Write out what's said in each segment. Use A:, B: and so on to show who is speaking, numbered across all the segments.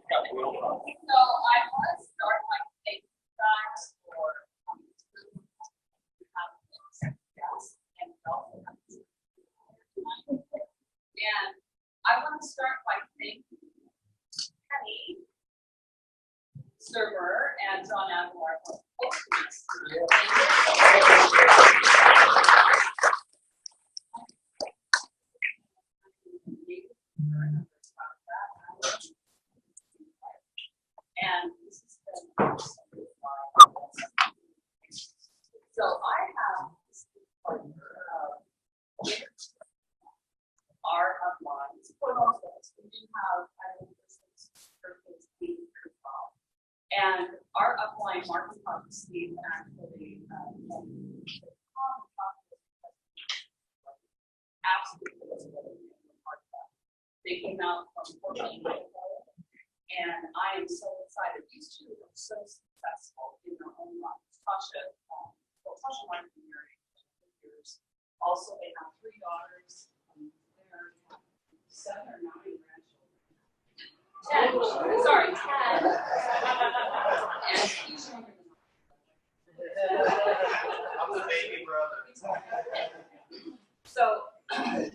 A: I want to start by thanking you guys for having us and and I want to start by thanking Penny, Server, and John Aguilar for hosting us. And this has been so I have this partner our uplines. For most of us, we do have business purpose being pretty well. And our upline marketing partner Steve actually absolutely part of that. They came out from Portland, and I am so excited. These two are so successful in their own lives. Tasha wanted to be married for years. Also, they have 3 daughters. They're 7 or 9 grandchildren. 10. Sorry, 10. And he's younger than
B: I'm the baby brother.
A: So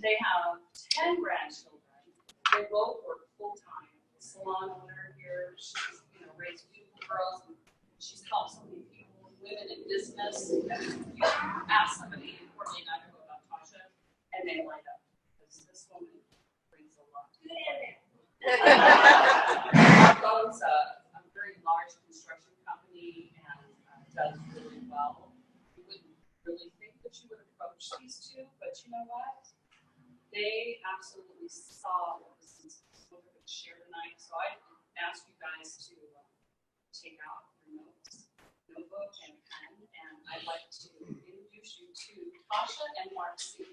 A: they have 10 grandchildren. They both work full time. Salon owner here. She's raised beautiful girls. And she's helped so many people, women in business. You ask somebody in Portland about Tasha, and they light up. This woman brings a lot. Good in there. Owns a very large construction company and does really well. You wouldn't really think that you would approach these two, but you know what? They absolutely saw what was going to share tonight. So I ask you guys to take out your notes, notebook, and pen, and I'd like to introduce you to Tasha and Marcy.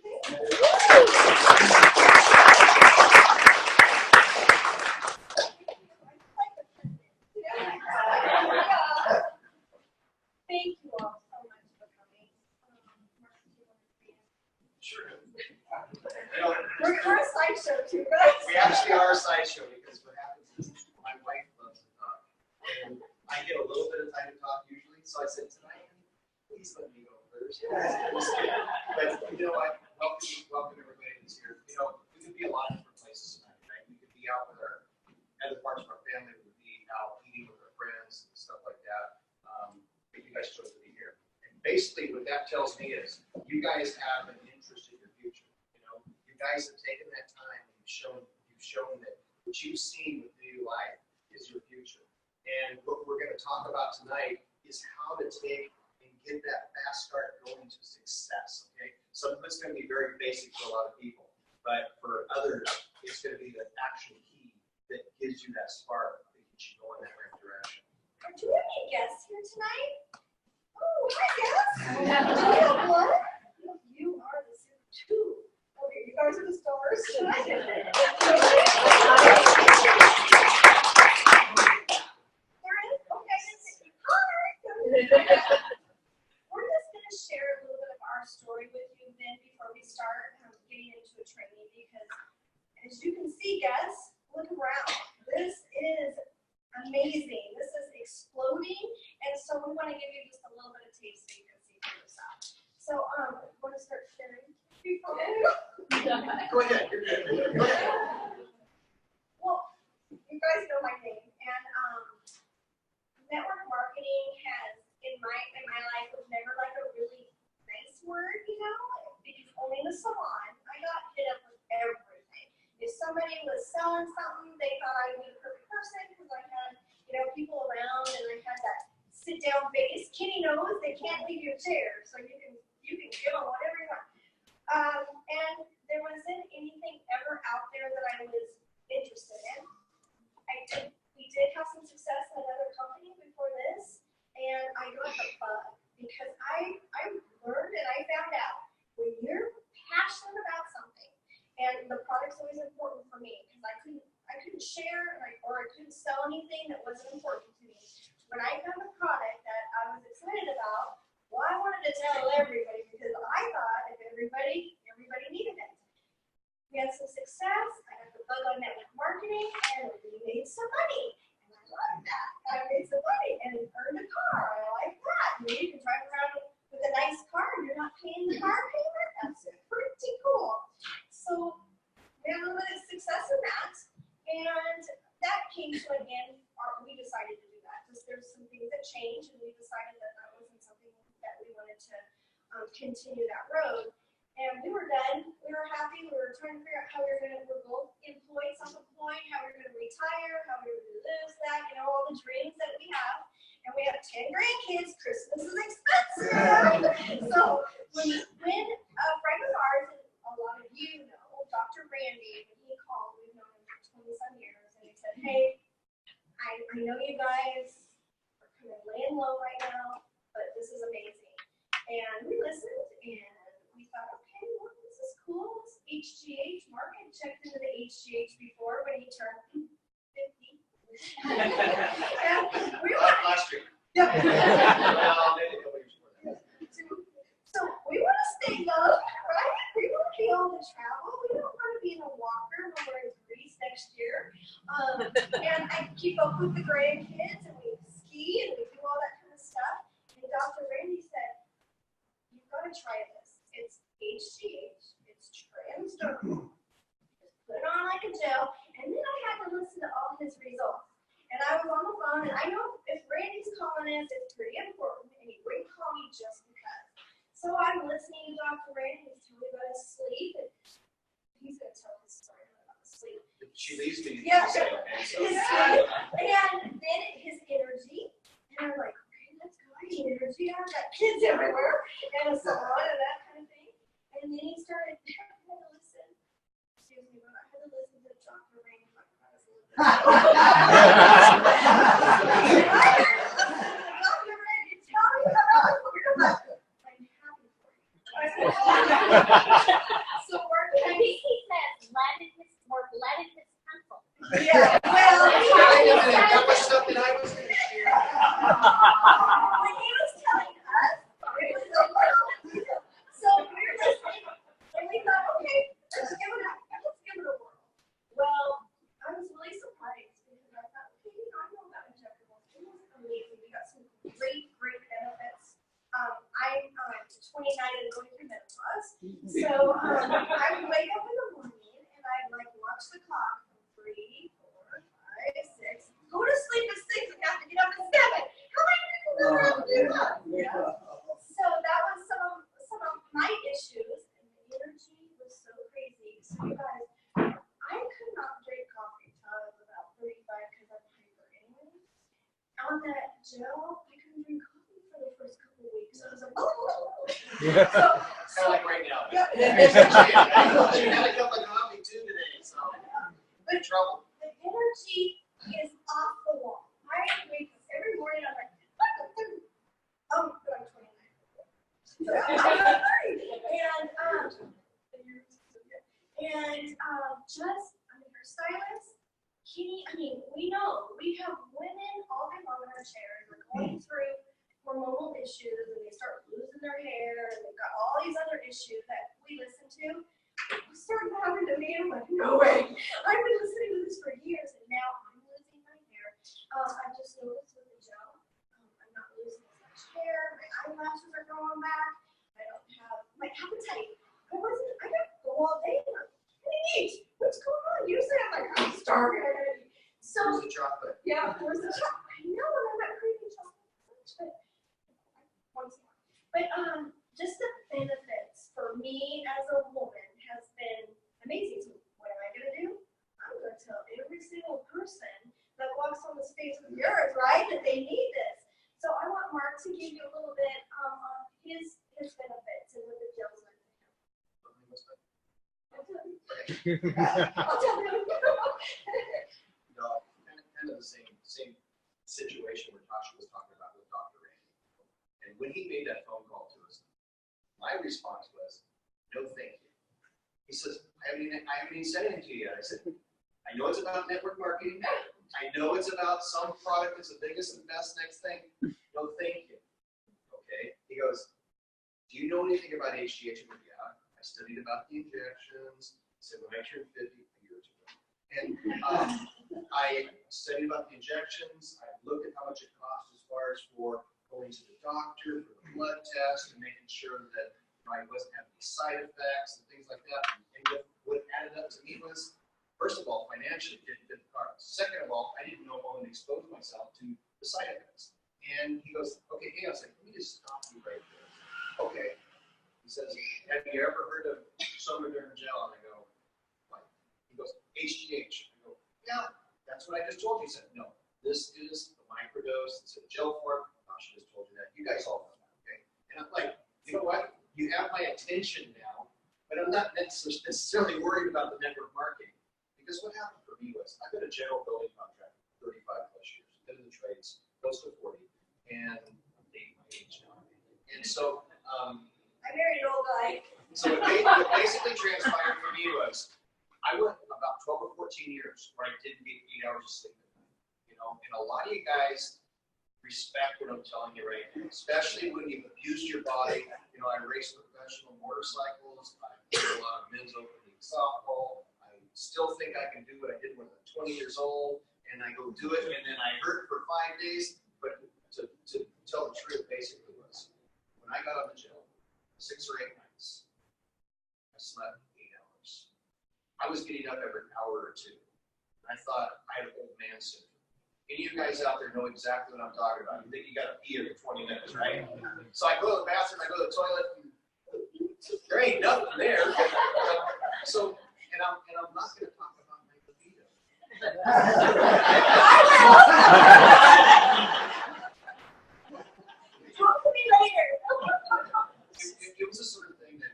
C: Thank you all so much for coming.
B: Sure.
C: We're a sideshow too, guys.
B: We actually are a sideshow because what happens is my wife loves to talk. And I get a little bit of time to talk usually, so I said tonight, please let me go first. But you know what? Welcome everybody that's here. We could be a lot of different places tonight, right? We could be out with our other parts of our family, we could be out eating with our friends and stuff like that. But you guys chose to be here. And basically what that tells me is you guys have an interest in your future. You guys have taken that time and you've shown that what you've seen with New Life is your future. And what we're going to talk about tonight is how to take and get that fast start going to success. Okay, some of it's going to be very basic for a lot of people, but for others, it's going to be the actual key that gives you that spark that gets you going in that right direction.
C: Do we have any guests here tonight? Oh, hi guests. Do you have one? You are the two. Okay, you guys are the stars tonight. There is? Okay. Hi. We're just going to share a little bit of our story with you then before we start getting into a training because as you can see, guests, look around. This is amazing. This is exploding, and so we want to give you just a little bit of taste so you can see for yourself. So, want to start sharing?
B: Go ahead. Go ahead.
C: Well, you guys know my name, and network marketing has in my life was never like a really nice word, because only in the salon I got hit up with everything. If somebody was selling something, they thought I was the perfect person because I had, people around and I had that sit down face. Kitty knows they can't leave your chair, so you can give them whatever you want. And there wasn't anything ever out there that I was interested in. We did have some success in another company before this, and I got the bug because I learned and I found out when you're passionate about something, and the product's always important for me because I couldn't share or I couldn't sell anything that wasn't important to me. When I found a product that I was excited about, well, I wanted to tell everybody because I thought if everybody needed it. We had some success. I got the bug on network marketing, and we made some money. I made some money and earned a car. I like that. You can drive around with a nice car and you're not paying the car payment. That's pretty cool. So we had a little bit of success in that, and that came to an end. We decided to do that because there's some things that changed, and we decided that that wasn't something that we wanted to continue that road. And we were done. We were happy. We were trying to figure out how we were going to, we're both employed, self-employed, how we were going to retire, how we were going to lose that, all the dreams that we have. And we have 10 grandkids. Christmas is expensive. So when a friend of ours, and a lot of you know, Dr. Randy, when he called, we've known him for 20-some years, and he said, hey, I know you guys are kind of laying low right now, but this is amazing. And we listened, and we thought, okay, well, this is cool. This HGH, Mark had checked into the HGH before when he turned 50. And we were
B: Last year.
C: yeah.
B: Well, maybe a couple years before that.
C: So we want to stay young, right? We want to be able to travel. We don't want to be in a walker when we're in Greece next year. And I keep up with the grandkids, and we ski, and we do all that kind of stuff. And Dr. Randy said, you've got to try this. It's HGH. It's transdermal. Just put it on like a gel. And then I had to listen to all his results. And I was on the phone, and I know if Randy's calling us, it's pretty important, and he wouldn't call me just because. So I'm listening to Dr. Randy. He's telling me about his sleep, and he's going to tell his story about his sleep.
B: She leaves me.
C: Yeah.
B: Say, okay, so.
C: His sleep, and then his energy. And I'm like, okay, let's go. I need energy. I've got kids everywhere, and a salon, and that kind of thing. And then he started, I had to listen. Excuse me, but I had to listen to Dr. Randy talk about his sleep. Dr. Randy, tell me about it. I'm happy for you. So we're
D: I think he said, let it his pencil.
C: yeah, well,
B: That was something I was going to share.
C: when he was telling us, it was so funny. So we were listening, and we thought, okay, let's give it a whirl. Well, I was really surprised because I thought, okay, I know about injectables. It was amazing. We got some great benefits. I'm 29 and going through menopause, so I would wake up in the morning and I'd watch the clock from 3, 4, 5, 6. Go to sleep at 6 and have to get up at 7. How am I going to do that? So that was some of my issues, and the energy was so crazy. So you guys, I could not drink coffee until I was about 35 because I'm hyper anyway. On that gel, I couldn't drink coffee for the first couple of weeks. I was like, oh.
B: Kind of like right now.
C: Yeah.
B: She had a cup of coffee too today, so in trouble.
C: The energy is off the wall. I wake up every morning. I'm like, oh, but I'm 29. So I'm 30. Just I'm a hairstylist. We know we have women all day long in our chairs. They're going through hormonal issues, and they start losing their hair, and they've got all these other issues that we listen to. It started happening to me. I'm like, no way. I've been listening to this for years, and now I'm losing my hair. I just noticed with the gel, I'm not losing as much hair. My eyelashes are growing back. I don't have my appetite. I got to go all day. I'm gonna eat. What's going on? Usually I'm starving already. So
B: Here's the chocolate.
C: yeah, where's the chocolate? I know, I'm not craving chocolate so much, but once in a while. But just the benefits for me as a woman has been amazing. So what am I gonna do? I'm gonna tell every single person that walks on this face of the earth, right, that they need this. So I want Mark to give you a little bit on his benefits and what the gels are. I'll tell him.
B: No, kind of the same situation where Tasha was talking about with Dr. Randy. And when he made that phone call to us, my response was, no, thank you. He says, I haven't even said anything to you yet. I said, I know it's about network marketing. I know it's about some product that's the biggest and best next thing. No, thank you. Okay. He goes, do you know anything about HGH? I go, yeah, I studied about the injections. I said, when I turned 50 years ago, And I studied about the injections. I looked at how much it costs as far as for going to the doctor for the blood test and making sure that I wasn't having any side effects and things like that. And what added up to me was, first of all, financially didn't fit the card. Second of all, I didn't know how to expose myself to the side effects. And he goes, okay, hey, I was like, let me just stop you right there. Okay. He says, have you ever heard of Somaderm gel? And I go, what? He goes, HGH. I go, yeah, that's what I just told you. He said, no, this is the microdose. It's a gel form. She just told you that. You guys all know that, okay? And I'm like, you know what? You have my attention now, but I'm not necessarily worried about the network marketing. Because what happened for me was, I've been a general building contractor for 35 plus years, been in the trades, close to 40, and I'm dating my age now. And so,
C: I married an old guy.
B: So what basically transpired for me was, I went about 12 or 14 years where I didn't get 8 hours of sleep at night. You know, and a lot of you guys respect what I'm telling you right now, especially when you've abused your body. You know, I race professional motorcycles. I play a lot of men's open league softball. I still think I can do what I did when I was 20 years old, and I go do it, and then I hurt for 5 days. But to tell the truth, basically was, when I got out of jail, 6 or 8 nights, I slept 8 hours. I was getting up every hour or two. And I thought I had old man syndrome. Any of you guys out there know exactly what I'm talking about. You think you got to pee every 20 minutes, right? So I go to the bathroom, I go to the toilet, and there ain't nothing there. So, and I'm not going to talk about my libido.
C: Talk to me later.
B: It was the sort of thing that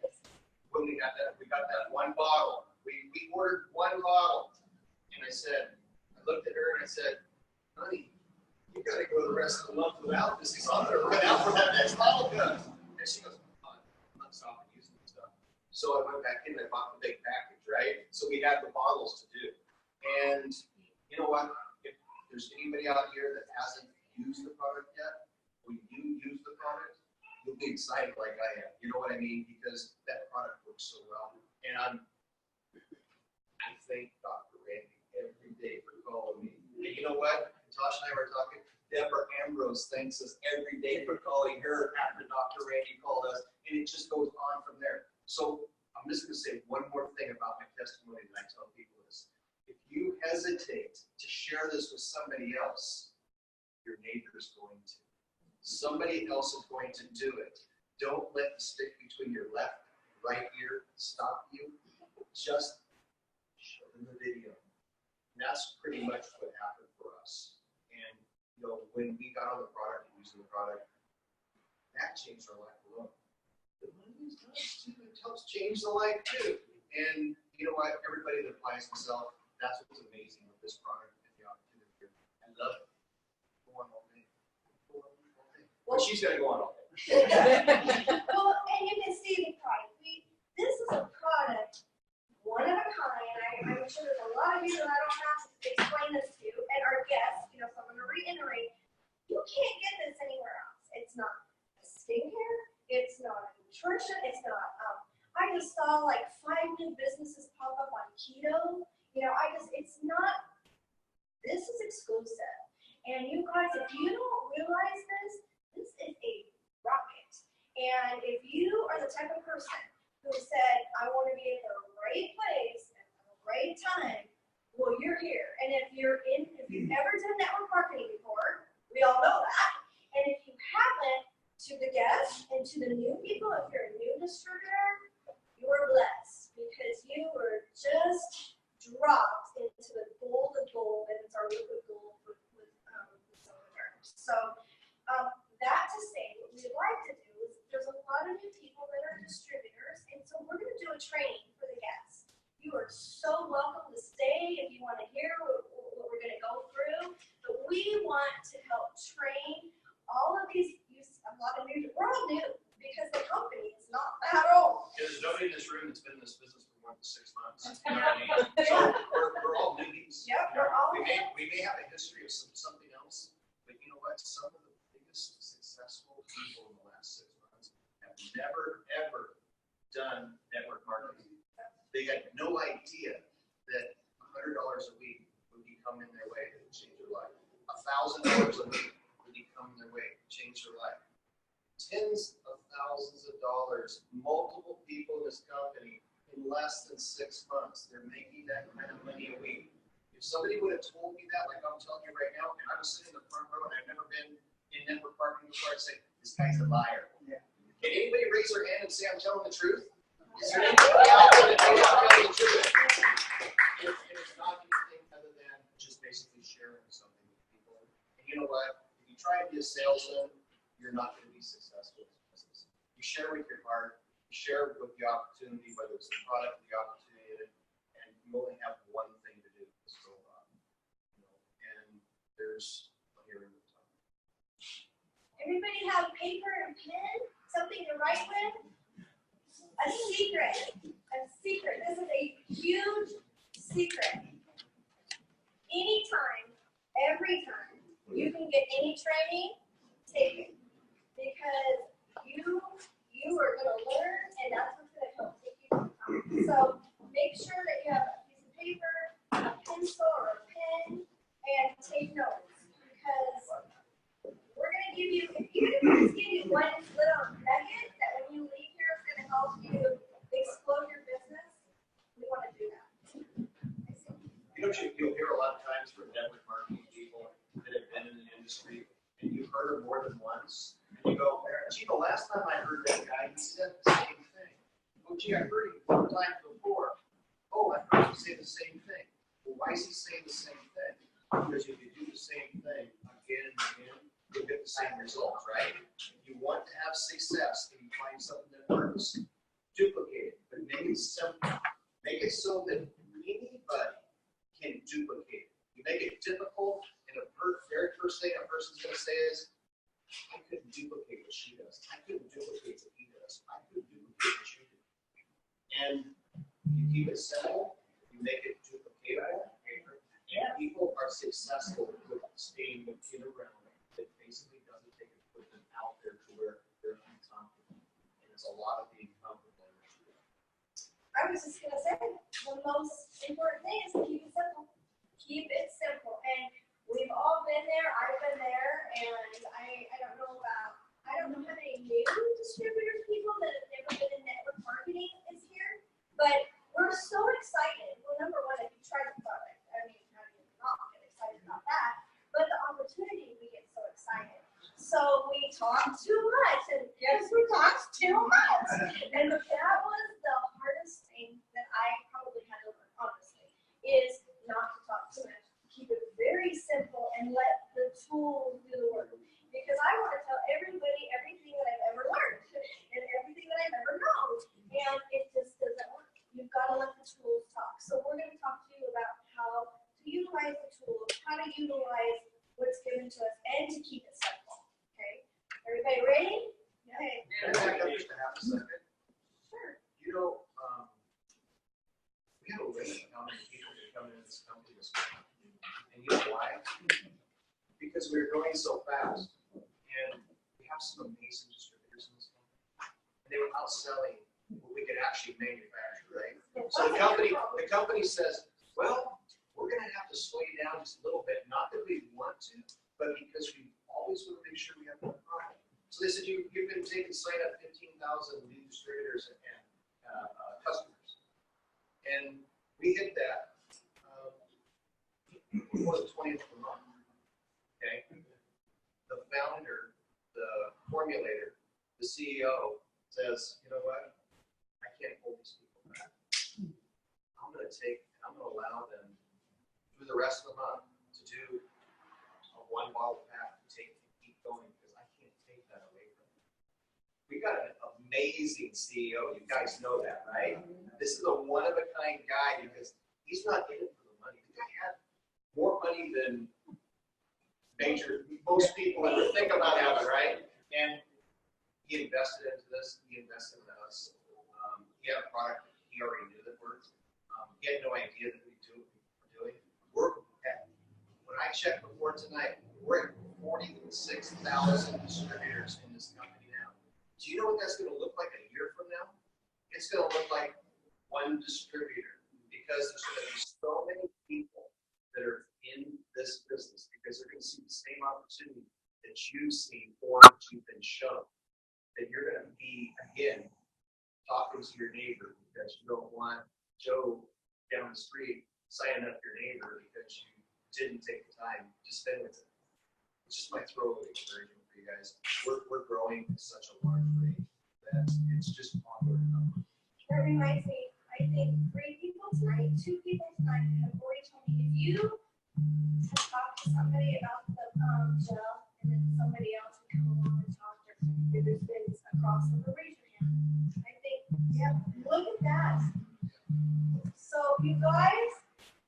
B: when we got that one bottle, we ordered one bottle, and I looked at her and I said, honey, you got to go the rest of the month without this because I'm going to run out for that next bottle gun. And she goes, I'm not stopping using this stuff. So I went back in and I bought the big package, right? So we had the bottles to do. And you know what? If there's anybody out here that hasn't used the product yet, when you use the product, you'll be excited like I am. You know what I mean? Because that product works so well. And I thank Dr. Randy every day for calling me. And you know what? Tosh and I were talking. Deborah Ambrose thanks us every day for calling her after Dr. Randy called us, and it just goes on from there. So I'm just going to say one more thing about my testimony that I tell people is, if you hesitate to share this with somebody else, your neighbor's going to. Somebody else is going to do it. Don't let the stick between your left and right ear stop you. Just show them the video. And that's pretty much what happened for us. And you know, when we got on the product and using the product, that changed our life alone. The money is nice too. It helps change the life too. And you know what? Everybody that applies themselves, that's what's amazing with this product and the opportunity here. I love it. Go on all day. Go on all day. Well, she's gonna go on all day.
C: Well, and you can see the product. This is a product, one of a kind. I'm sure there's a lot of you that I don't have to explain this to, and our guests, you know, so I'm going to reiterate, you can't get this anywhere else. It's not a skincare, it's not a nutrition, it's not, I just saw like 5 new businesses pop up on keto. You know, it's not, this is exclusive. And you guys, if you don't realize this is a rocket. And if you are the type of person who said, I want to be at the right place at the right time, well, you're here. And if you've ever done network marketing before, we all know that. And if you haven't, to the guests and to the new people, if you're a new distributor, you are blessed because you were just dropped into the gold of gold, and it's our liquid gold with some terms. So that to say, what we'd like to do is there's a lot of new people that are distributors, and so we're going to do a training for the guests. You are so welcome to stay if you want to hear what we're going to go through, but we want to help train all of these, a lot of new, we're all new because the company is not that old.
B: There's nobody in this room that's been in this business for more than 6 months. You know what I mean? So we're all newbies.
C: Yep, we're all
B: we may have a history of something else, but you know what? Some of the biggest successful people in the last 6 months have never, ever done network marketing. They had no idea that $100 a week would be coming their way to change their life. $1,000 a week would be coming their way to change their life. Tens of thousands of dollars, multiple people in this company in less than 6 months. They're making that kind of money a week. If somebody would have told me that, like I'm telling you right now, and I was sitting in the front row and I've never been in network marketing before, I'd say, this guy's a liar. Yeah. Can anybody raise their hand and say I'm telling the truth? Is there anybody out there that thinks I'm telling the truth? And it's not anything other than just basically sharing something with people. And you know what? If you try to be a salesman, you're not going to be successful in business. You share with your heart, you share with the opportunity, whether it's the product or the opportunity, and you only have one thing to do. So, and there's plenty of room to talk.
C: Everybody have paper and pen? Something to write with? A secret. A secret. This is a huge secret. Anytime, every time you can get any training, take it. Because you are going to learn, and that's what's going to help take you to the top. So make sure that you have a piece of paper, a pencil, or a pen, and take notes. Because we're going to give you, even if we just give you one little nugget that when you leave here is going to help you explode your business, we want to do that.
B: You'll hear a lot of times from network marketing people that have been in the industry, and you've heard them more than once. And you go, gee, the last time I heard that guy, he said the same thing. Oh, gee, I heard him 4 times before. Oh, I heard him say the same thing. Well, why is he saying the same thing? Because if you do the same thing again and again, you'll get the same results, right? If you want to have success and you find something that works, duplicate it, but make it simple. Make it so that anybody can duplicate it. You make it difficult, and the very first thing a person's going to say is, I couldn't duplicate what she does. I couldn't duplicate what he does. I couldn't duplicate what you do. And you keep it simple, you make it duplicatable, and people are successful with staying in a realm that basically doesn't take it, put them out there to where they're uncomfortable. And it's a lot of being comfortable.
C: I was just going to say, the most important thing is to keep it simple. Keep it simple. And we've all been there. I've been there. And I don't know how many new distributors, people that have never been in network marketing is here. But we're so excited. Well, number one, if you try the product, I mean, how do you not get excited about that? But the opportunity, we get so excited. So we talk too much. And yes, we talk too much. And that was the hardest thing that I probably had to learn, honestly, is not to talk too much. Keep it very simple and let the tool do the work. Because I want to tell everybody everything that I've ever learned and everything that I've ever known. And it just doesn't work. You've got to let the tools talk. So we're going to talk to you about how to utilize the tools, how to utilize what's given to us, and to keep it simple. Okay? Everybody ready? Okay.
B: Can I back up just a half a second?
C: Sure.
B: You know, we have a limit on how many people can come into this company this week. And you know why? Because we're growing so fast. And we have some amazing distributors in this company. And they were outselling what we could actually manufacture, right? So the company says, well, we're going to have to slow you down just a little bit. Not that we want to, but because we always want to make sure we have more product. So they said, you've been sign up 15,000 new distributors and customers. And we hit that before the 20th of the month. Okay? The founder, the formulator, the CEO says, you know what? I can't hold these people back. I'm going to allow them through the rest of the month to do a 1 bottle pack to keep going because I can't take that away from them. We got an amazing CEO. You guys know that, right? This is a one-of-a-kind guy because he's not in it for the money. The guy had more money than most people ever think about having, right? And he invested into this. He invested in us. He had a product that he already knew that worked. He had no idea that we were doing. When I checked before tonight, we're at 46,000 distributors in this company now. Do you know what that's going to look like a year from now? It's going to look like one distributor because there's going to be so many people that are in this business because they're going to see the same opportunity that you've seen or that you've been shown. That you're going to be, again, talking to your neighbor because you don't want Joe down the street signing up your neighbor because you didn't take the time to spend with him. It's just my throwaway encouragement for you guys. We're growing at such a large rate that it's just onward and upward.
C: That reminds me, I think 3 people tonight, 2 people tonight have already told me, if you have talked to somebody about the gel and then somebody else would come along and talk to if there's been a crossover, raise your hand. I think, yeah, look at that. So you guys,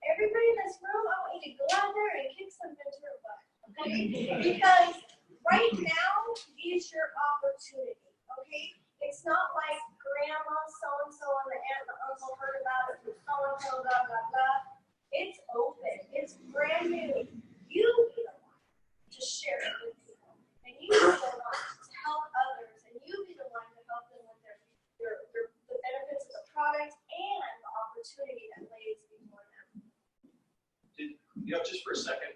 C: everybody in this room, I want you to go out there and kick some Ventura butt, okay? Because right now is your opportunity, okay? It's not like grandma so-and-so and the aunt and the uncle heard about it from so-and-so, blah, blah, blah. It's open. It's brand new. You be the one to share it with people. And you be the one to help others. And you be the one to help them with the benefits of the product and the opportunity that lays before them.
B: Just for a second,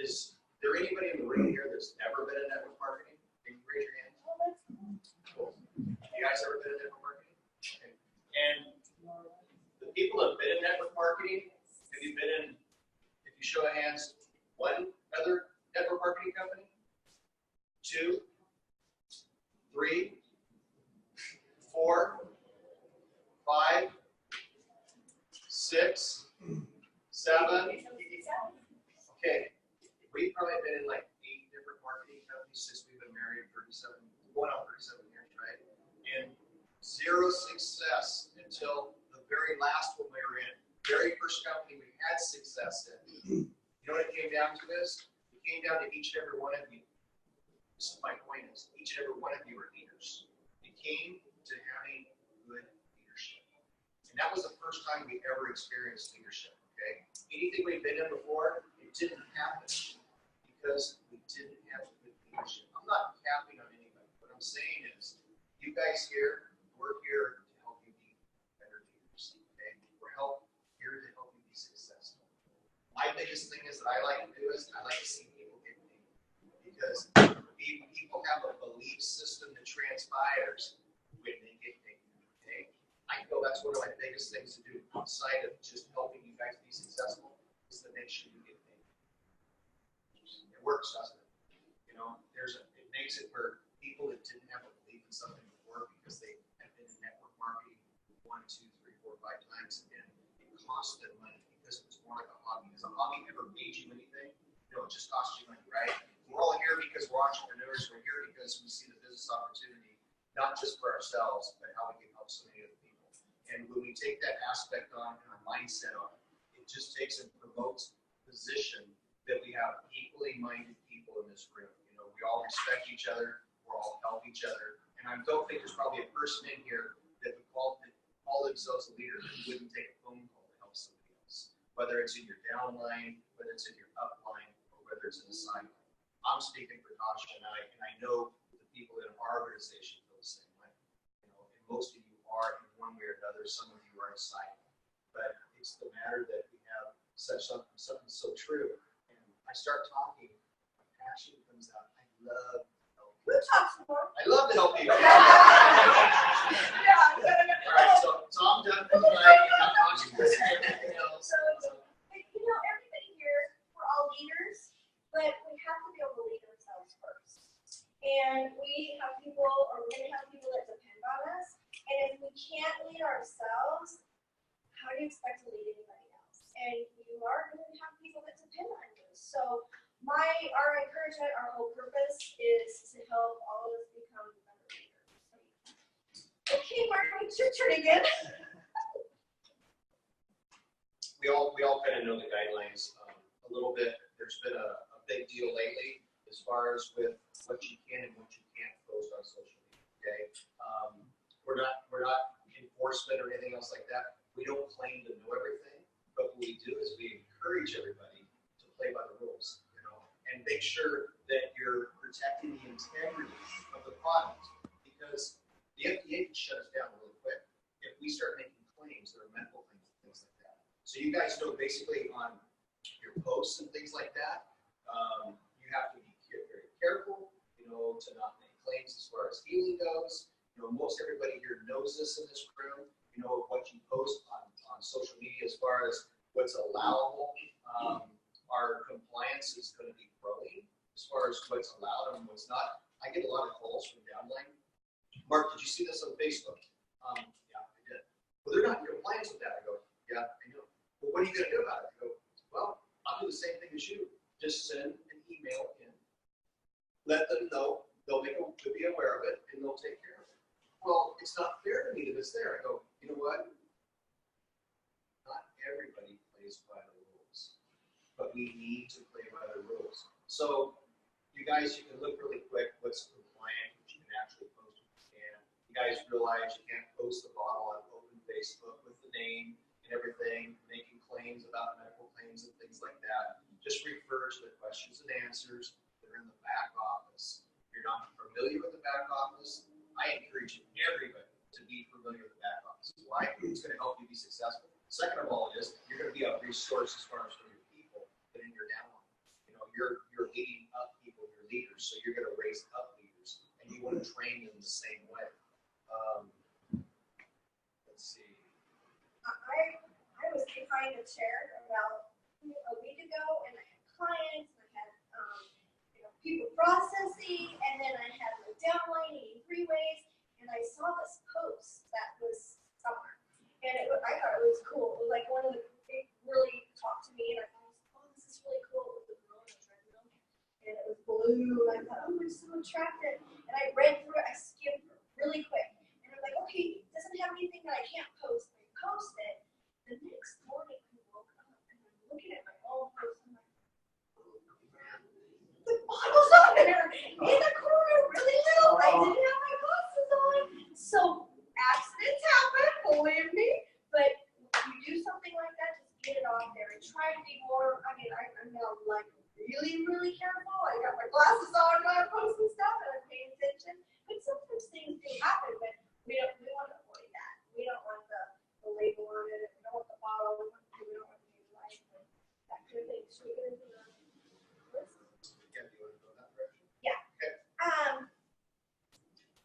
B: is there anybody in the room here that's never been in network marketing? Can you raise your hand?
C: Well, that's
B: Cool.
C: cool.
B: You guys ever been in network marketing? Okay. And the people that have been in network marketing, have you been in, if you show of hands, 1 other network marketing company? 2, 3, 4, 5, 6, 7. Okay, we've probably been in like 8 different marketing companies since we've been married going on 37 years, right? And 0 success until the very last one we were in. Very first company we had success in. You know what it came down to this? It came down to each and every one of you. This is my point is, each and every one of you are leaders. It came to having good leadership. And that was the first time we ever experienced leadership, okay? Anything we've been in before, it didn't happen because we didn't have good leadership. I'm not capping on anybody. What I'm saying is, you guys here, we're here to help you be better leaders, okay? We're here to help you be successful. My biggest thing is that I like to do is I like to see people get paid because people have a belief system that transpires when they get paid, okay? I feel that's one of my biggest things to do outside of just helping you guys be successful is to make sure you get paid. It works, doesn't it? It makes it where people that didn't have a belief in something before because they have been in network marketing 1, 2, 3, 4, 5 times and it cost them money because it was more like a hobby. Does a hobby ever made you anything? No, it just costs you money, right? We're all here because we're entrepreneurs. We're here because we see the business opportunity, not just for ourselves, but how we can help so many other people. And when we take that aspect on and our mindset on it, it just takes and promotes position that we have equally minded people in this room. We all respect each other. We're all help each other. And I don't think there's probably a person in here that would call themselves a leader that wouldn't take a phone call to help somebody else. Whether it's in your downline, whether it's in your upline, or whether it's in the sideline. I'm speaking for Tasha and I know the people in our organization feel the same way. And most of you are in one way or another. Some of you are in sideline. But it's the matter that we have such something so true. And I start talking, my passion comes out. I love to help people.
C: Who talks more?
B: I love to help people.
C: Yeah.
B: All right, so I'm done for tonight. I'm not talking about anything else.
C: Everybody here, we're all leaders, but we have to be able to lead ourselves first. And we have people, or we're going to have people that depend on us. And if we can't lead ourselves, how do you expect to lead anybody else? And you are going to have people that depend on you. So our encouragement, our whole purpose is to help all of us become better leaders. Okay, Mark, it's your turn again.
B: We all kind of know the guidelines a little bit. There's been a big deal lately as far as with what you can and what you can't post on social media. Okay, we're not enforcement or anything else like that. We don't claim to know everything, but what we do is we encourage everybody to play by the rules, and make sure that you're protecting the integrity of the product, because the FDA can shut us down really quick if we start making claims that are medical claims and things like that. So you guys know basically on your posts and things like that, you have to be very careful, to not make claims as far as healing goes. Most everybody here knows this in this room. What you post on social media as far as what's allowable. Our compliance is going to be growing as far as what's allowed and what's not. I get a lot of calls from downline. Mark, did you see this on Facebook? Yeah, I did. Well, they're not in compliance with that. I go, yeah, I know. Well, what are you going to do about it? I go, well, I'll do the same thing as you. Just send an email in. Let them know. They'll be aware of it, and they'll take care of it. Well, it's not fair to me that it's there. I go, you know what? Not everybody plays by the rules, but we need to play by the rules. So, you guys, you can look really quick what's compliant, what you can actually post what you can. You guys realize you can't post the bottle on open Facebook with the name and everything, making claims about medical claims and things like that. Just refer to the questions and answers that are in the back office. If you're not familiar with the back office, I encourage everybody to be familiar with the back office. Why? It's going to help you be successful. Second of all, you're going to be a resource as far as for your people that in your downline. You're leading up people, you're leaders, so you're going to raise up leaders, and you want to train them the same way. Let's see.
C: I was behind a chair about a week ago, and I had clients, and I had people processing, and then I had my downline eating 3 ways, and I saw this post that was somewhere, and I thought it was cool. It was like one of the big, really talked to me, and I thought, oh, this is really cool. It was a girl in a treadmill, and it was blue, and I thought, oh, it's so attractive. And I read through it, I skimmed through it really quick, and I'm like, okay, it doesn't have anything that I can't post. I post it. The next morning, I woke up, and I'm looking at my own post, and I'm like, the bottle's on there in the corner, really little. I didn't have my glasses on. So accidents happen, believe me. But if you do something like that, just get it off there and try to be more. I mean, I'm now like really, really careful. I got my glasses on when I post and stuff, and I'm paying attention. But sometimes things do happen, but we want to avoid that. We don't want the label on it. We don't want the bottle. We don't want the light, that kind of thing. Should we get into the list? Yeah.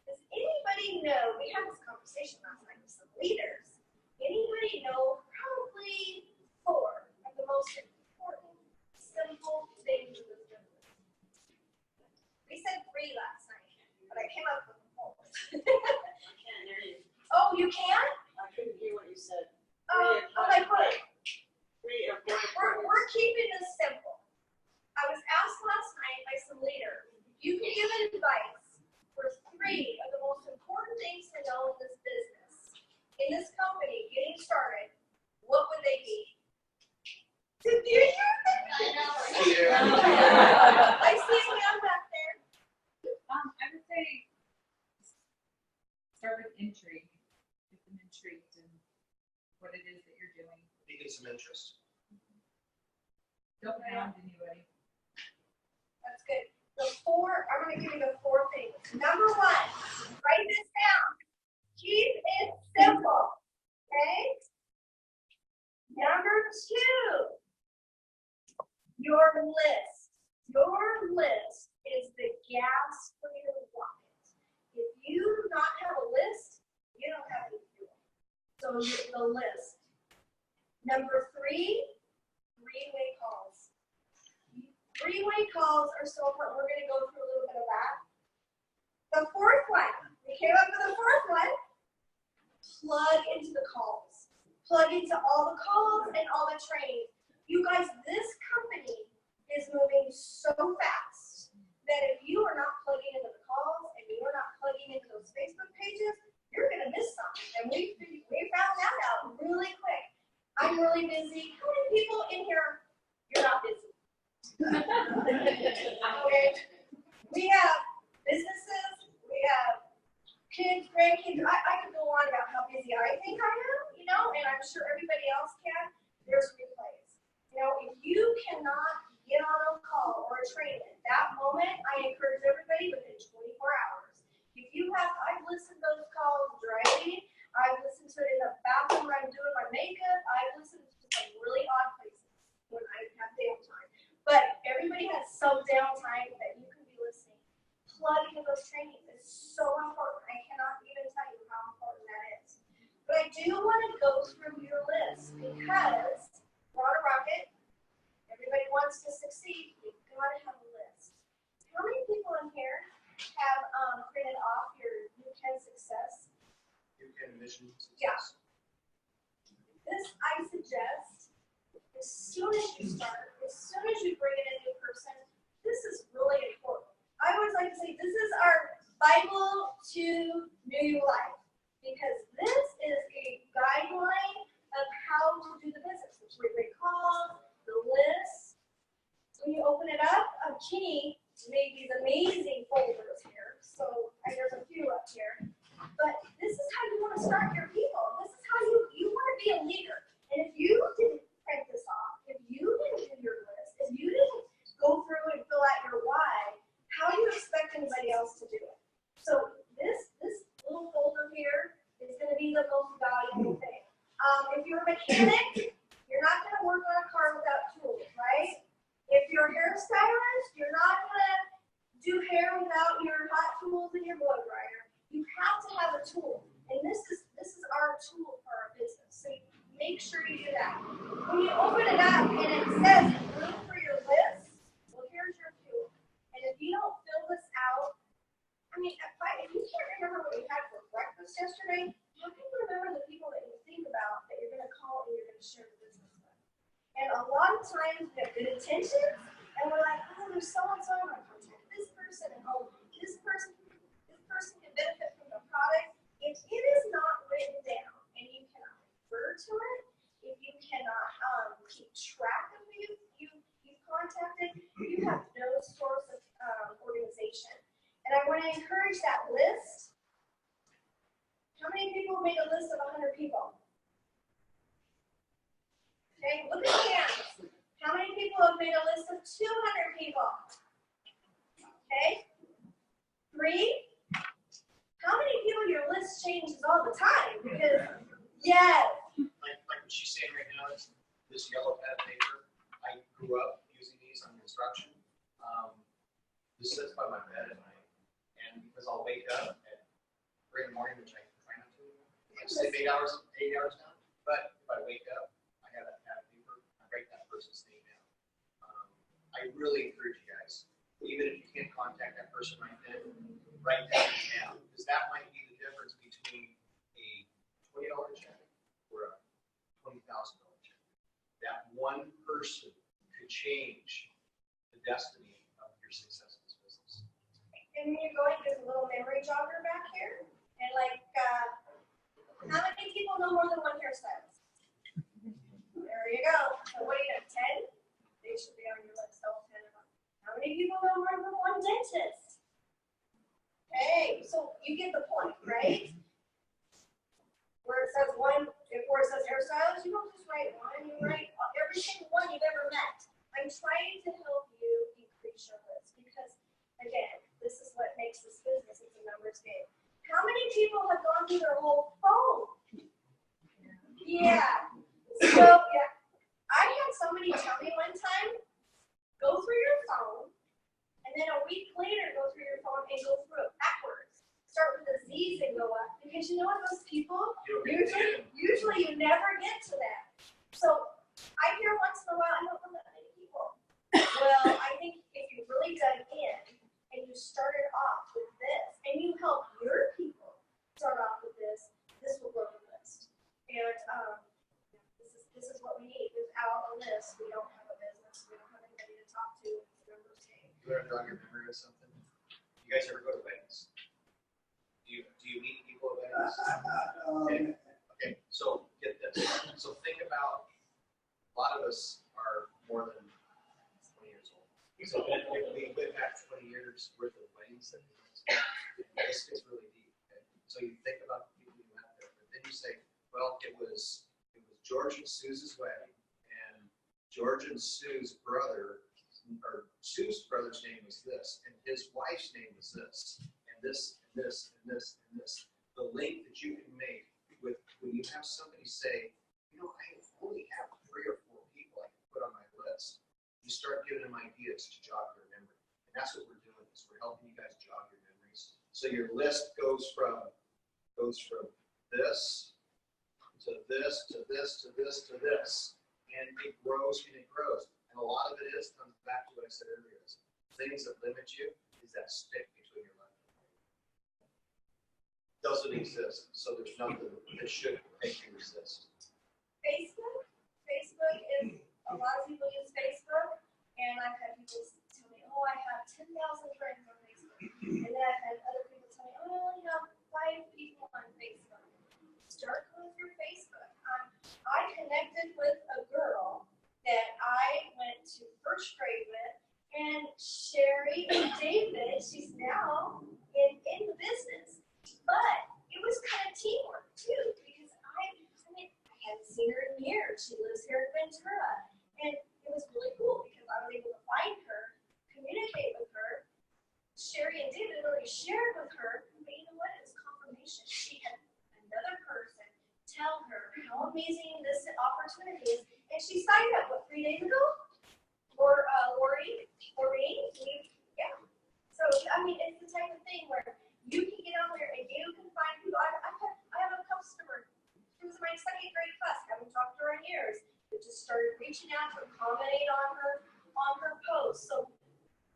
C: Does anybody know, we had this conversation last night with some leaders. Anybody know probably 4 of the most important, simple things in this business? We said 3 last night, but I came up with 4.
E: I can't hear you.
C: Oh, you can?
E: I couldn't hear what you said.
C: Okay, good.
E: 3 or 4.
C: We're keeping this simple. I was asked last night by some leaders, you can give advice for 3 of the most important things to know in this business, in this company, getting started, what would they be? Did you hear that?
D: I know.
C: I see a man back there.
A: I would say start with intrigue. Get them intrigued in what it is that you're doing.
B: You get some interest.
A: Don't hound anybody.
C: That's good. The 4, I'm going to give you the 4 things. Number 1, write this down. Keep it simple. Okay? Number 2, your list. Your list is the gas for your rocket. If you do not have a list, you don't have any fuel. So the list. Number 3, 3-way calls. 3-way calls are so important. We're going to go through a little bit of that. The 4th one, we came up with the 4th one. Plug into the calls. Plug into all the calls and all the training. You guys, this company is moving so fast that if you are not plugging into the calls and you are not plugging into those Facebook pages, you're going to miss something. And we found that out really quick. I'm really busy. How many people in here, you're not busy? Okay. We have businesses, we have kids, grandkids. I could go on about how busy I think I am, and I'm sure everybody else can. There's replays. If you cannot get on a call or a training at that moment, I encourage everybody within 24 hours. If you have, I've listened to those calls driving, I've listened to it in the bathroom when I'm doing my makeup, I've listened to some really odd places when I have downtime. But everybody has some downtime that you can be listening. Plug into those trainings. It's so important. I cannot even tell you how important that is. But I do want to go through your list because we're on a rocket. Everybody wants to succeed. You've got to have a list. How many people in here have printed off your You Can Success?
B: You can mission success.
C: Yeah. This I suggest as soon as you start, as soon as you bring in a new person, this is really important. I always like to say this is our Bible to new life because this is a guideline of how to do the business, which we recall, the list. When you open it up, Kenny made these amazing folders here. So there's a few up here. But this is how you want to start your people. This is how you want to be a leader. And if you didn't print this off, if you didn't do your list, if you didn't go through and fill out your why, how do you expect anybody else to do it? So this little folder here is going to be the most valuable thing. If you're a mechanic, you're not going to work on a car without tools, right? If you're a hairstylist, you're not going to do hair without your hot tools and your blow dryer. You have to have a tool, and this is our tool for our business. So make sure you do that. When you open it up and it says room for your list, well, here's your tool. And if you don't fill this out, I mean, if you can't remember what you had for breakfast yesterday, how can you remember the people that you think about that you're going to call and you're going to share the business with? And a lot of times we have good intentions, and we're like, oh, there's so and so, I'm going to contact this person, and oh, this person can benefit from the product. If it is not written down and you cannot refer to it, if you cannot keep track of who you've contacted, you have no source of organization. And I want to encourage that list. How many people made a list of 100 people? Okay, look at the hands. How many people have made a list of 200 people? Okay, 3. How many people your list changes all the time? Because, yes.
B: Like what she's saying right now is this yellow pad of paper. I grew up using these on construction. This sits by my bed at night, and because I'll wake up at 3 in the morning, which I try not to. I sleep 8 hours now. But if I wake up, I have that pad of paper. I write that person's name down. I really encourage you guys, even if you can't contact that person right then, write that down, because that might be the difference between a $20 check or a $20,000 check. That one person could change the destiny of your success in this business.
C: And when you're going, there's a little memory jogger back here. And like, how many people know more than one hairstylist? There you go. So what do you know, 10? They should be on your list, all 10 of them. How many people know more than one dentist? Okay, so you get the point, right? Where it says hairstylist, you don't just write one, you write every single one you've ever met. I'm trying to help you increase your list because, again, this is what makes this business, it's a numbers game. How many people have gone through their whole phone? Yeah. So, yeah. I had somebody tell me one time, go through your phone, and then a week later, go through your phone and go through it backwards. Start with the Z's and go up. Because you know what, those people, usually you never get to that. So I hear once in a while, I don't know that many people. Well, I think if you really dug in and you started off with this, and you help your people start off with this, this will grow the list. And this is what we need. Without a list, we don't have a business. We don't have anybody to talk to. It's a numbers game.
B: You want to jog your memory with something? You guys ever go to weddings? Do you meet people at weddings? Okay, so get this. So think about, a lot of us are more than 20 years old. So if we went back 20 years worth of weddings, it's really deep. Okay? So you think about the people you met there, but then you say, well, it was George and Sue's wedding, and George and Sue's brother, or Sue's brother's name was this, and his wife's name was this, and this, and this, and this, and this. The link that you can make with when you have somebody say, you know, I only have 3 or 4 list. You start giving them ideas to jog their memory. And that's what we're doing, is we're helping you guys jog your memories. So your list goes from this to this to this to this to this. And it grows and it grows. And a lot of it comes back to what I said earlier, is things that limit you is that stick between your left and right. Doesn't exist. So there's nothing that should make you resist.
C: Facebook is, a lot of people use Facebook, and I've had people tell me, oh, I have 10,000 friends on Facebook. And then I've had other people tell me, oh, I only have 5 people on Facebook. Start with your Facebook. I connected with a girl that I went to first grade with, and Sherry and David, she's now in the business. But it was kind of teamwork too, because I hadn't seen her in years. She lives here in Ventura. And it was really cool because I was able to find her, communicate with her. Sherry and David already shared with her, but you know what? It was confirmation. She had another person tell her how amazing this opportunity is. And she signed up, 3 days ago? Or Maureen, yeah. So, I mean, it's the type of thing where you can get on there and you can find people. I have a customer who was in my 2nd grade class, haven't talked to her in years, but just started reaching out to her, commenting on her posts. So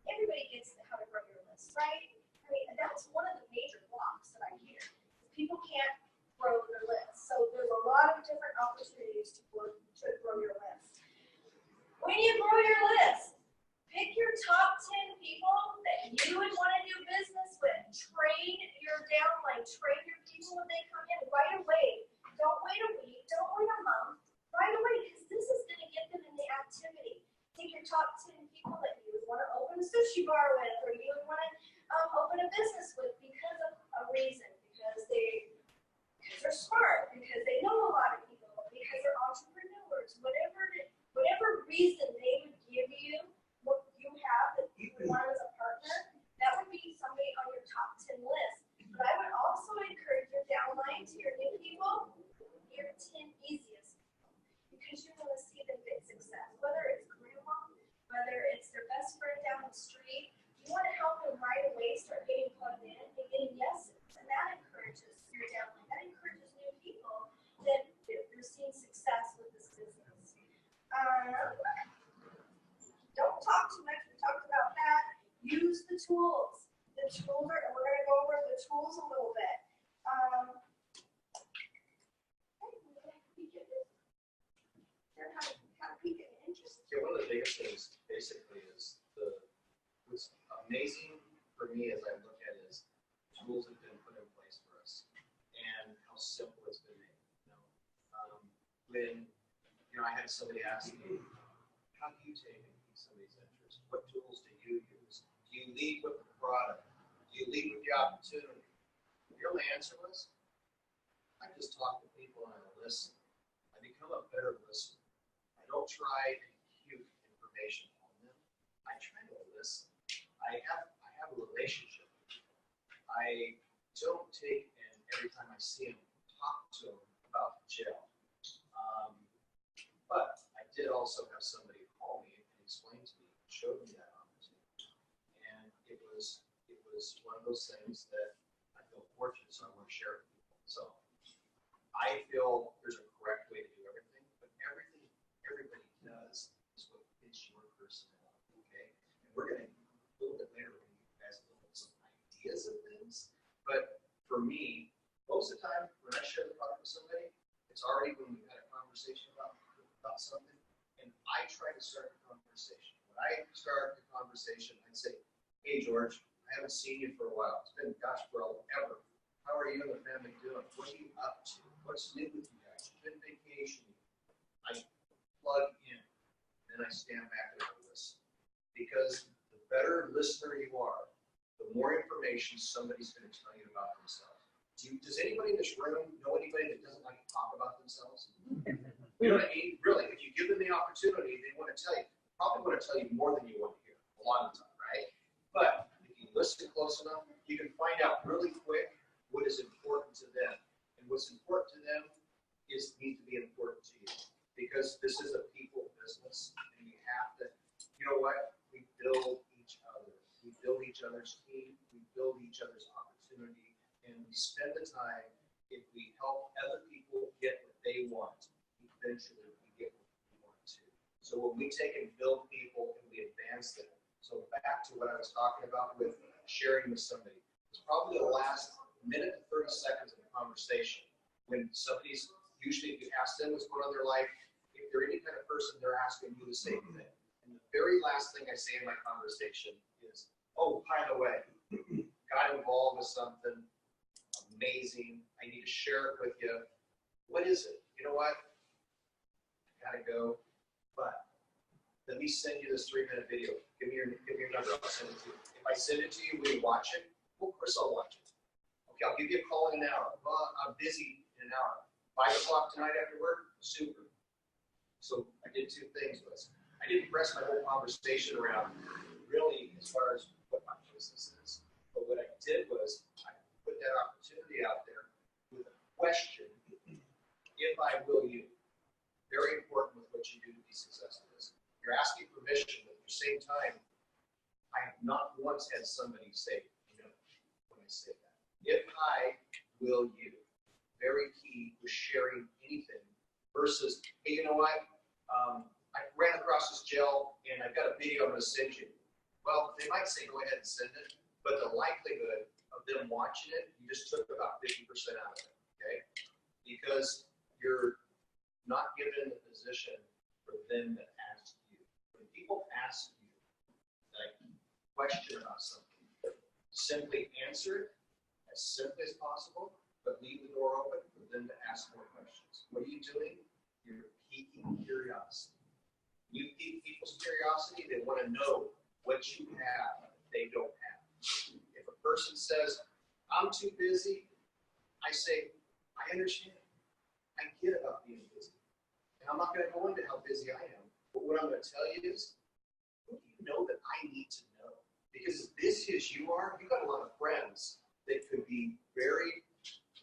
C: everybody gets how to grow your list, right? I mean, that's one of the major blocks that I hear. People can't grow their list. So there's a lot of different opportunities to grow your list. When you grow your list, pick your top 10 people that you would want to do business with. Train your downline, train your people when they come in right away. Don't wait a week, don't wait a month, right away, because this is going to get them in the activity. Take your top 10 people that you would want to open a sushi bar with, or you would want to open a business with because of a reason, because they're smart, because they know a lot of people, because they're entrepreneurs, whatever reason they would give you, what you have that you would want as a partner, that would be somebody on your top 10 list. But I would also encourage your downline to your new people, your 10 easiest people, because you want to see them get success. Whether it's grandma, whether it's their best friend down the street, you want to help them right away start getting plugged in and getting yeses. And that encourages your downline. That encourages new people that they're seeing success with this business. Don't talk too much. We talked about that. Use the tools. The tools are, and we're going to go over the tools a little bit.
B: Yeah, one of the biggest things basically is what's amazing for me as I look at it is tools have been put in place for us and how simple it's been made. When I had somebody ask me, how do you take and keep somebody's interest? What tools do you use? Do you lead with the product? Do you lead with the opportunity? The only answer was, I just talk to people and I listen. I become a better listener. I don't try to impute information on them. I try to listen. I have a relationship with people. I don't take and every time I see them, talk to them about the jail. But I did also have somebody call me and explain to me, show me that opportunity. And it was one of those things that I feel fortunate, so I want to share with people. So I feel there's a correct way to do everything, but everything everybody does is what fits your personality, okay? And we're going to, a little bit later, we're going to give you guys a little some ideas of things. But for me, most of the time, when I share the product with somebody, it's already when we've had a conversation about something, and I try to start the conversation. When I start the conversation, I'd say, hey, George, I haven't seen you for a while. It's been, gosh, forever. How are you and the family doing? What are you up to? What's new with you guys? You've been vacationing. I plug in, then I stand back and I listen. Because the better listener you are, the more information somebody's going to tell you about themselves. Does anybody in this room know anybody that doesn't like to talk about themselves? You know what I mean? Really, if you give them the opportunity, they want to tell you. Probably want to tell you more than you want to hear a lot of the time, right? But if you listen close enough, you can find out really quick what is important to them. And what's important to them needs to be important to you. Because this is a people business, and you have to you know what? We build each other. We build each other's team. We build each other's opportunity. And we spend the time, if we help other people get what they want, eventually we get what we want too. So when we take and build people and we advance them, so back to what I was talking about with sharing with somebody, it's probably the last minute to 30 seconds of the conversation when somebody's, usually if you ask them what's going on in their life, if they're any kind of person, they're asking you the same thing. And the very last thing I say in my conversation is, oh, by the way, got involved with something amazing. I need to share it with you. What is it? You know what? I gotta go, but let me send you this 3-minute video. Give me your number. I'll send it to you. If I send it to you, will you watch it? Well, of course I'll watch it. Okay, I'll give you a call in an hour. Well, I'm busy in an hour. 5 o'clock tonight after work? Super. So I did 2 things. I didn't press my whole conversation around really as far as what my business is. But what I did was I put that opportunity out there with a question, if I will you. Very important with what you do to be successful. You're asking permission, but at the same time, I have not once had somebody say, you know, when I say that. If I will you. Very key with sharing anything versus, hey, you know what? I ran across this gel and I've got a video I'm going to send you. Well, they might say go ahead and send it, but the likelihood of them watching it, you just took about 50% out of it, okay? Because you're not given the position for them to ask you. When people ask you, like, question about something, simply answer it as simply as possible, but leave the door open for them to ask more questions. What are you doing? You're piquing curiosity. You pique people's curiosity, they want to know what you have that they don't have. If a person says, I'm too busy, I say, I understand. I get about being busy. And I'm not going to go into how busy I am. But what I'm going to tell you is, who do you know that I need to know? Because as busy as you are, you've got a lot of friends that could be very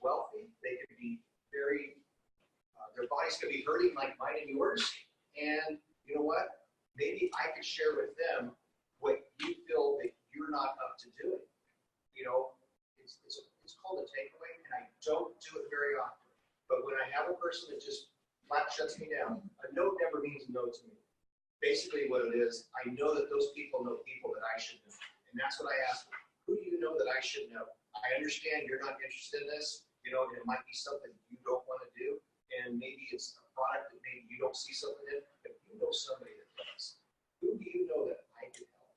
B: wealthy. They could be very, their bodies could be hurting like mine and yours. And you know what? Maybe I could share with them what you feel that you're not up to doing. You know, it's called a takeaway, and I don't do it very often. But when I have a person that just flat shuts me down, a no never means no to me. Basically what it is, I know that those people know people that I should know. And that's what I ask them. Who do you know that I should know? I understand you're not interested in this. You know, it might be something you don't want to do. And maybe it's a product that maybe you don't see something in, but you know somebody that does. Who do you know that I can help?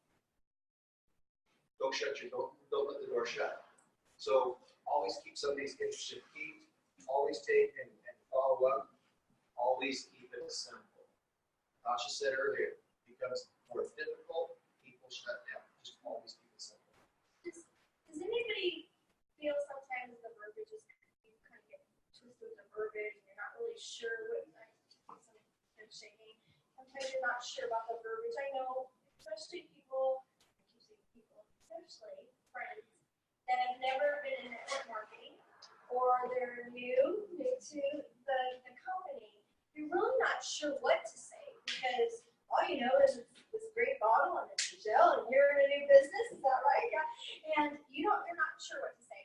B: Don't let the door shut. So always keep somebody's interest peaked. Always take and follow up. Always keep it simple. Tasha said earlier, because more difficult, people shut down. Just always keep it simple.
C: Does anybody feel sometimes the verbiage is you kind of get twisted with the verbiage and you're not really sure what I'm shaking. Sometimes you're not sure about the verbiage. I know, especially people, especially friends that have never been in network marketing or they're new to the company. You're really not sure what to say because all you know is this great bottle and it's a gel and you're in a new business, is that right? Yeah. And you're not sure what to say.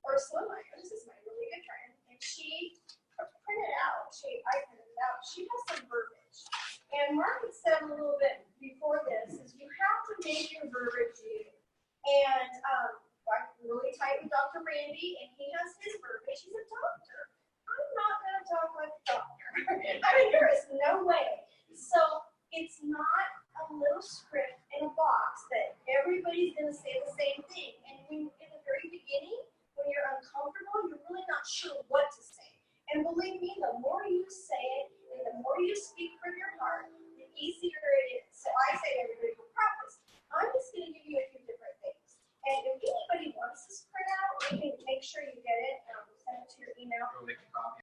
C: Ursula Myers is my really good friend, and she printed it out. I printed it out. She has some verbiage. And Mark had said a little bit before this is you have to make your verbiage you. And I'm really tight with Dr. Randy, and he has his verbiage. He's a doctor. I'm not going to talk like a doctor.